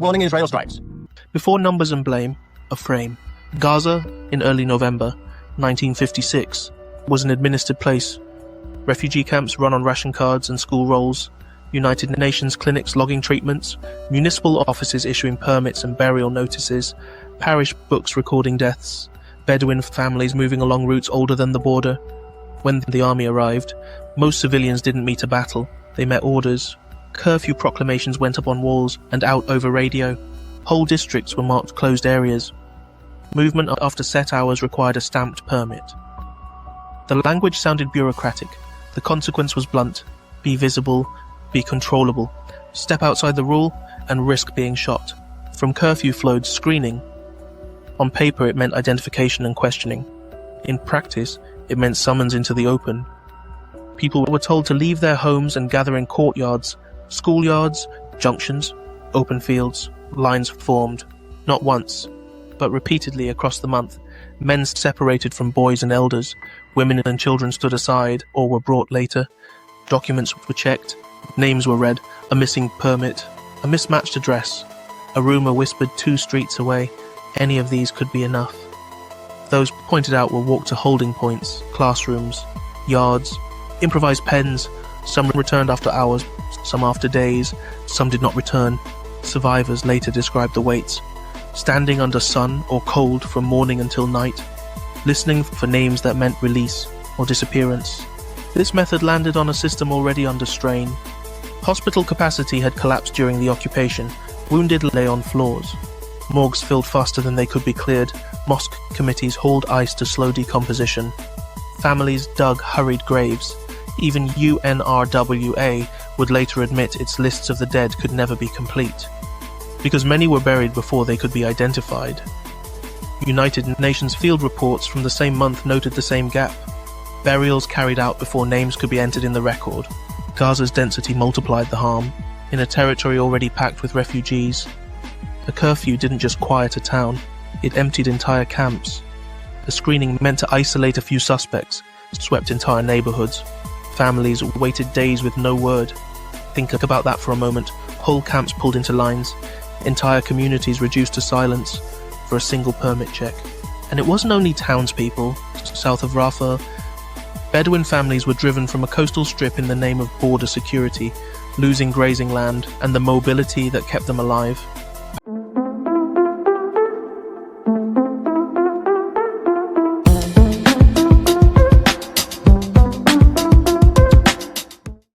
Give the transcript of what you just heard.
Warning Israel strikes. Before numbers and blame, a frame. Gaza, in early November 1956, was an administered place. Refugee camps run on ration cards and school rolls, United Nations clinics logging treatments, municipal offices issuing permits and burial notices, parish books recording deaths, Bedouin families moving along routes older than the border. When the army arrived, most civilians didn't meet a battle, they met orders. Curfew proclamations went up on walls and out over radio. Whole districts were marked closed areas. Movement after set hours required a stamped permit. The language sounded bureaucratic. The consequence was blunt. Be visible, be controllable. Step outside the rule and risk being shot. From curfew flowed screening. On paper it meant identification and questioning. In practice, it meant summons into the open. People were told to leave their homes and gather in courtyards, schoolyards, junctions, open fields. Lines formed, not once, but repeatedly across the month. Men separated from boys and elders. Women and children stood aside or were brought later. Documents were checked. Names were read. A missing permit. A mismatched address. A rumour whispered 2 streets away. Any of these could be enough. Those pointed out were walked to holding points, classrooms, yards, improvised pens. Some returned after hours, some after days, some did not return. Survivors later described the waits, standing under sun or cold from morning until night, listening for names that meant release or disappearance. This method landed on a system already under strain. Hospital capacity had collapsed during the occupation. Wounded lay on floors. Morgues filled faster than they could be cleared. Mosque committees hauled ice to slow decomposition. Families dug hurried graves. Even UNRWA would later admit its lists of the dead could never be complete, because many were buried before they could be identified. United Nations field reports from the same month noted the same gap. Burials carried out before names could be entered in the record. Gaza's density multiplied the harm, in a territory already packed with refugees. A curfew didn't just quiet a town, it emptied entire camps. The screening meant to isolate a few suspects, swept entire neighborhoods. Families waited days with no word. Think about that for a moment. Whole camps pulled into lines. Entire communities reduced to silence for a single permit check. And it wasn't only townspeople. South of Rafah, Bedouin families were driven from a coastal strip in the name of border security, losing grazing land and the mobility that kept them alive.